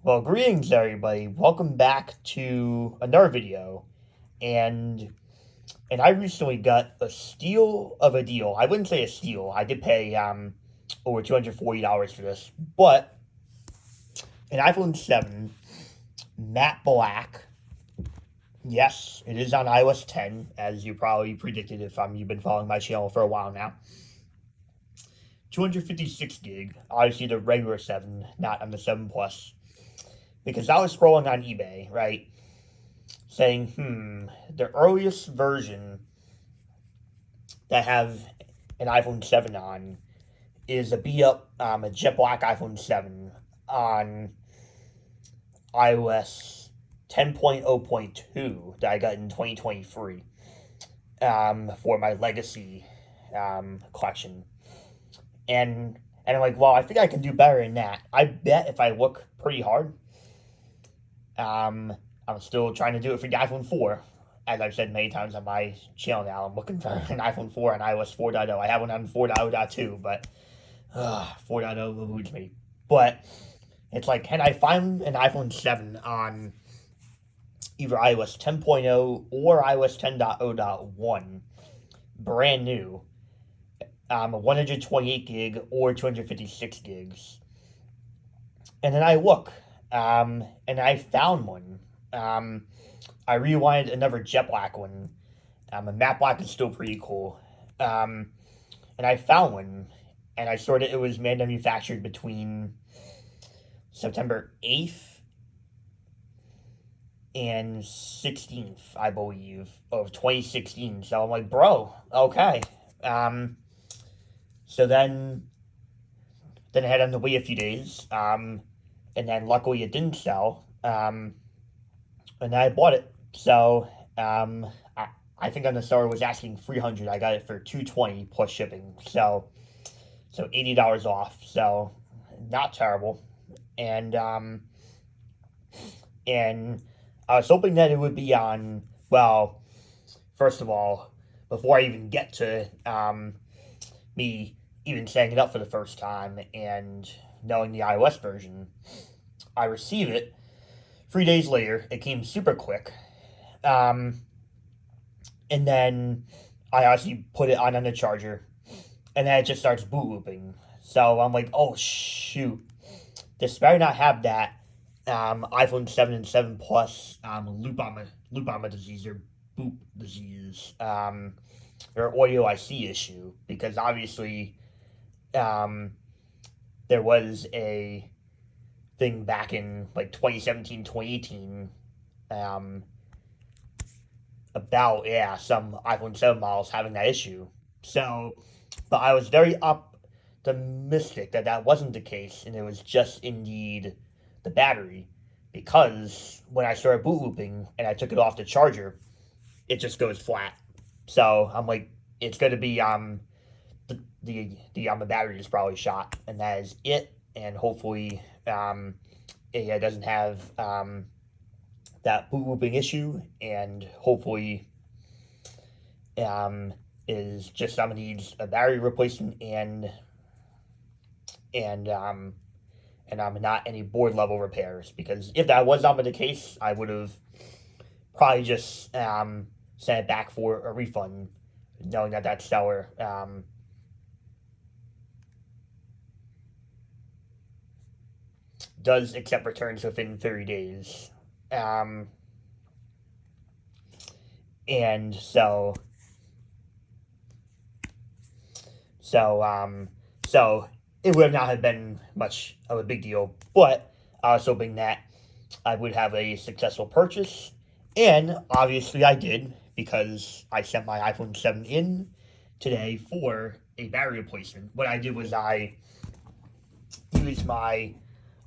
Well, greetings everybody. Welcome back to another video. And I recently got a steal of a deal. I wouldn't say a steal. I did pay over $240 for this, but an iPhone 7 matte black. Yes, it is on iOS 10, as you probably predicted if you've been following my channel for a while now. 256 gig, obviously the regular 7, not on the 7 Plus. Because I was scrolling on eBay, right? Saying, the earliest version that have an iPhone 7 on is a beat up, a jet black iPhone 7 on iOS 10.0.2 that I got in 2023 for my legacy collection. And I'm like, well, I think I can do better than that. I bet if I look pretty hard, I'm still trying to do it for the iPhone 4. As I've said many times on my channel now, I'm looking for an iPhone 4 and iOS 4.0. I have one on 4.0.2, but 4.0 eludes me. But it's like, can I find an iPhone 7 on either iOS 10.0 or iOS 10.0.1, brand new, 128 gig or 256 gigs? And then I look, and I found one. I rewinded another jet black one. A matte black is still pretty cool. And I found one, and I saw that it was manufactured between September 8th and 16th, I believe, of 2016. So I'm like, bro, okay. So then I had to wait a few days. And then luckily it didn't sell. And I bought it. So I think on the store it was asking 300. I got it for 220 plus shipping. So $80 off. So not terrible. And and I was hoping that it would be on. Well, first of all, before I even get to me even setting it up for the first time and knowing the iOS version, I receive it 3 days later. It came super quick. Um, and then I actually put it on the charger, and then it just starts boot looping. So I'm like, oh shoot, this better not have that iPhone 7 and 7 Plus loop disease or boot disease or audio IC issue, because obviously um, there was a thing back in like 2017, 2018 um, about some iPhone 7 models having that issue. So, but I was very optimistic that that wasn't the case, and it was just indeed the battery, because when I started boot looping and I took it off the charger, it just goes flat. So I'm like, it's gonna be the battery is probably shot, and that is it. And hopefully it doesn't have that boot looping issue, and hopefully is just needs a battery replacement and not any board level repairs, because if that was not the case, I would have probably just sent it back for a refund, knowing that that seller does accept returns within 30 days. Um, and so it would not have been much of a big deal, but I was hoping that I would have a successful purchase, and obviously I did, because I sent my iPhone 7 in today for a battery replacement. What I did was I used my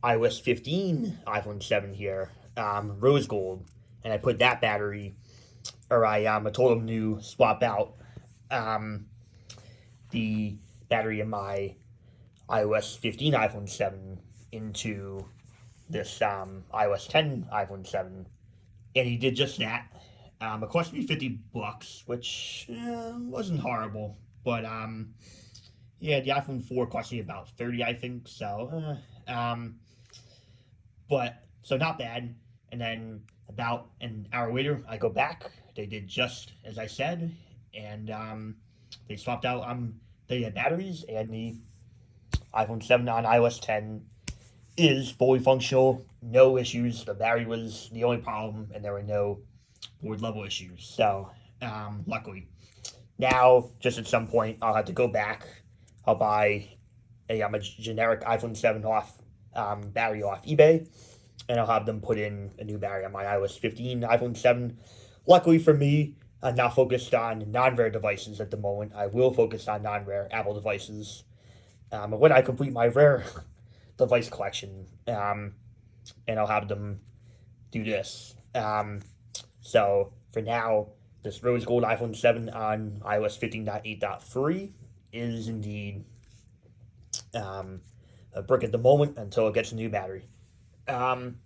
iOS 15 iPhone 7 here, rose gold, and I put that battery, or I told them to swap out the battery in my iOS 15 iPhone 7 into this iOS 10 iPhone 7, and he did just that. It cost me $50, which wasn't horrible, but yeah, the iPhone 4 cost me about 30, I think. So, but So not bad. And then about an hour later, I go back. They did just as I said, and they swapped out the batteries, and the iPhone 7 on iOS 10 is fully functional. No issues. The battery was the only problem, and there were no board level issues. So luckily, now just at some point, I'll have to go back. I'll buy a generic iPhone 7 off battery off eBay, and I'll have them put in a new battery on my iOS 15 iPhone 7. Luckily for me, I'm not focused on non-rare devices at the moment. I will focus on non-rare Apple devices when I complete my rare device collection, and I'll have them do this. So for now, this rose gold iPhone 7 on iOS 15.8.3 is indeed a brick at the moment until it gets a new battery. And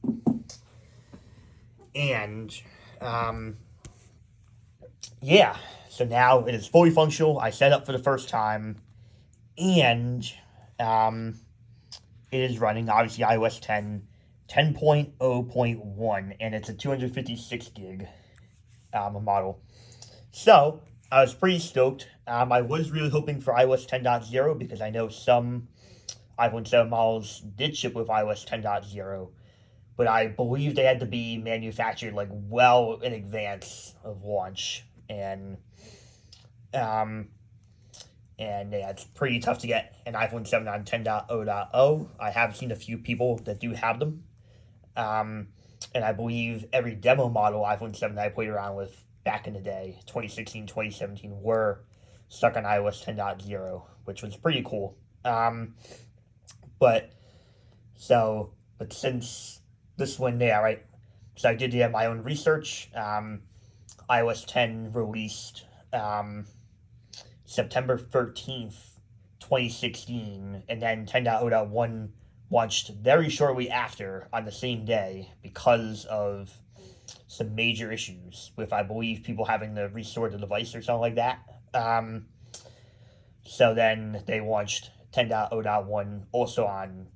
yeah, so now it is fully functional. I set up for the first time, and it is running obviously iOS 10 10.0.1, and it's a 256 gig model. So I was pretty stoked. I was really hoping for iOS 10.0 because I know some iPhone 7 models did ship with iOS 10.0, but I believe they had to be manufactured like well in advance of launch, and yeah, it's pretty tough to get an iPhone 7 on 10.0.0. I have seen a few people that do have them, and I believe every demo model iPhone 7 that I played around with back in the day, 2016, 2017, were stuck on iOS 10.0, which was pretty cool. But since this one, yeah, right. So I did my own research. iOS 10 released September 13th, 2016, and then 10.0.1 launched very shortly after on the same day because of some major issues with, I believe, people having to restore the device or something like that. So then they launched 10.0.1 also on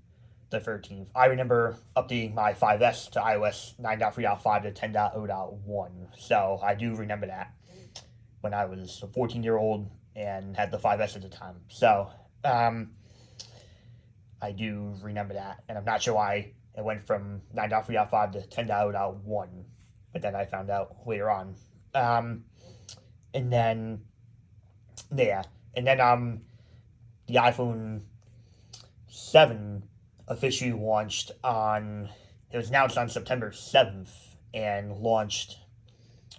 the 13th. I remember updating my 5S to iOS 9.3.5 to 10.0.1. So I do remember that when I was a 14-year-old and had the 5S at the time. So I do remember that. And I'm not sure why it went from 9.3.5 to 10.0.1. But then I found out later on. And then, yeah. And then the iPhone 7 officially launched on, it was announced on September 7th and launched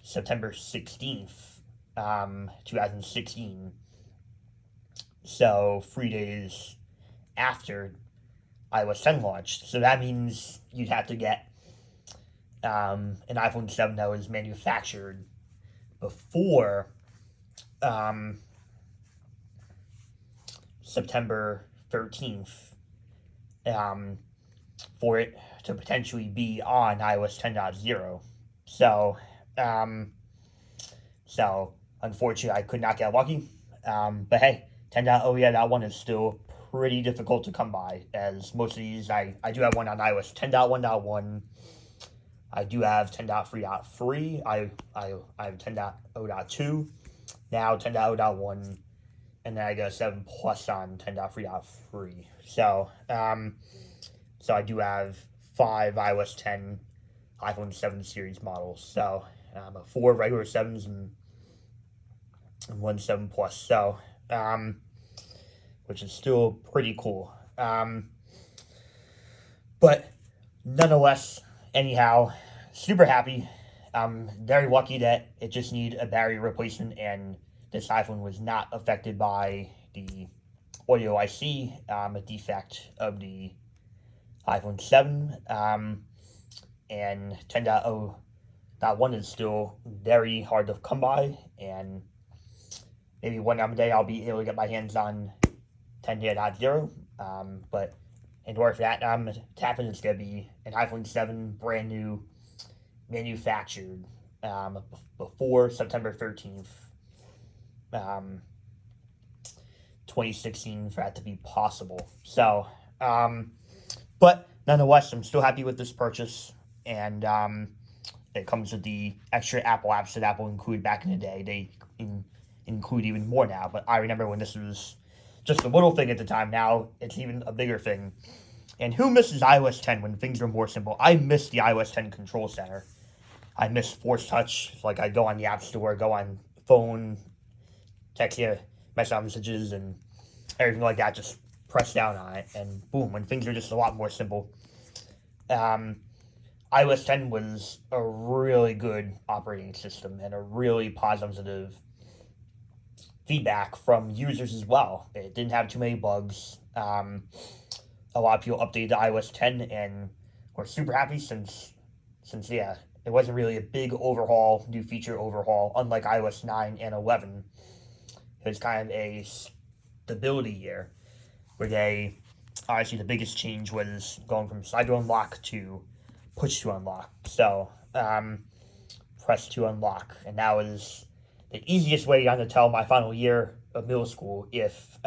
September 16th, 2016. So 3 days after iOS 10 launched. So that means you'd have to get an iPhone 7 that was manufactured before September 13th for it to potentially be on iOS 10.0. So unfortunately, I could not get lucky. But hey, 10.0.1 is still pretty difficult to come by, as most of these, I do have one on iOS 10.1.1. I do have 10.3.3. I have 10.0.2. Now 10.0.1. And then I got a 7 Plus on 10.3.3. So I do have 5 iOS 10 iPhone 7 series models. So 4 regular 7s and 1 7 Plus. So which is still pretty cool. But nonetheless, anyhow, super happy. I'm very lucky that it just needed a battery replacement, and this iPhone was not affected by the audio IC, a defect of the iPhone 7. And 10.0.1 is still very hard to come by, and maybe one day I'll be able to get my hands on 10.0. But in order for that to happen, it's going to be an iPhone 7 brand new, manufactured before September 13th, 2016, for that to be possible. So, but nonetheless, I'm still happy with this purchase. and it comes with the extra Apple apps that Apple included back in the day. They include even more now, but I remember when this was just a little thing at the time. Now it's even a bigger thing. And who misses iOS 10 when things were more simple? I miss the iOS 10 control center. I miss Force Touch. Like, I go on the App Store, go on phone, text you messages, and everything like that. Just press down on it, and boom, when things are just a lot more simple. iOS 10 was a really good operating system and a really positive feedback from users as well. It didn't have too many bugs. A lot of people updated to iOS 10 and were super happy since yeah, it wasn't really a big overhaul, new feature overhaul, unlike iOS 9 and 11. It was kind of a stability year where they, obviously the biggest change was going from slide to unlock to push to unlock. So, press to unlock. And that was the easiest way to tell my final year of middle school if,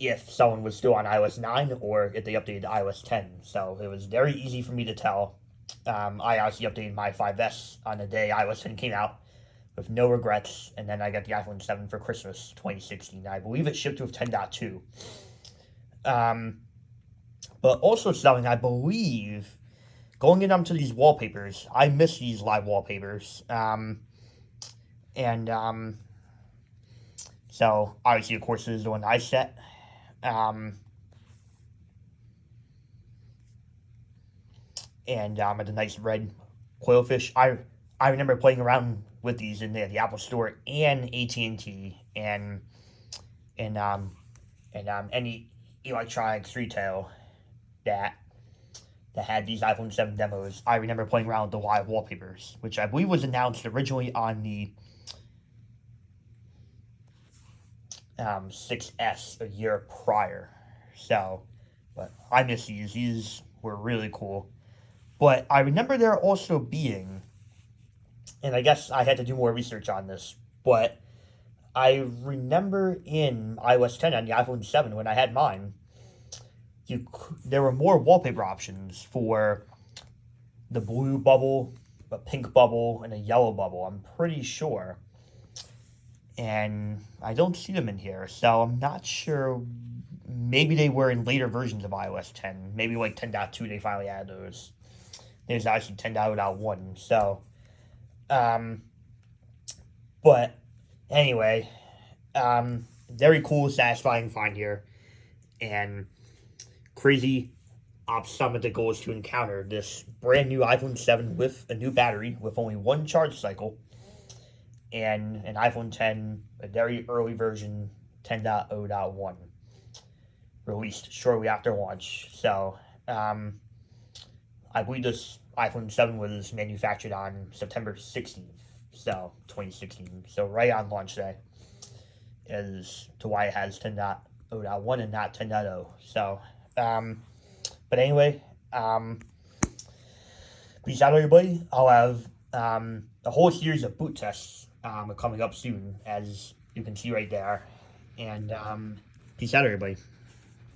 if someone was still on iOS 9 or if they updated to iOS 10. So it was very easy for me to tell. I obviously updated my 5S on the day iOS 10 came out with no regrets, and then I got the iPhone 7 for Christmas 2016. I believe it shipped with 10.2. But also something, I believe, going into these wallpapers, I miss these live wallpapers. So obviously, of course, this is the one I set. And the nice red quailfish. I remember playing around with these in the Apple Store and AT&T and any electronics retail that had these iPhone 7 demos. I remember playing around with the live wallpapers, which I believe was announced originally on the 6S a year prior. So, but I miss these. These were really cool. But I remember there also being, and I guess I had to do more research on this, but I remember in iOS 10 on the iPhone 7 when I had mine, there were more wallpaper options for the blue bubble, a pink bubble, and a yellow bubble, I'm pretty sure. And I don't see them in here, so I'm not sure. Maybe they were in later versions of iOS 10. Maybe like 10.2 they finally added those. There's actually 10.1. So, but anyway, very cool, satisfying find here, and crazy optometric goals to encounter this brand new iPhone 7 with a new battery with only one charge cycle, and an iPhone 10, a very early version, 10.0.1, released shortly after launch. So, I believe this iPhone 7 was manufactured on September 16th, so 2016. So right on launch day, as to why it has 10.0.1 and not 10.0. So, but anyway, peace out, everybody. I'll have a whole series of boot tests coming up soon, as you can see right there. And peace out, everybody.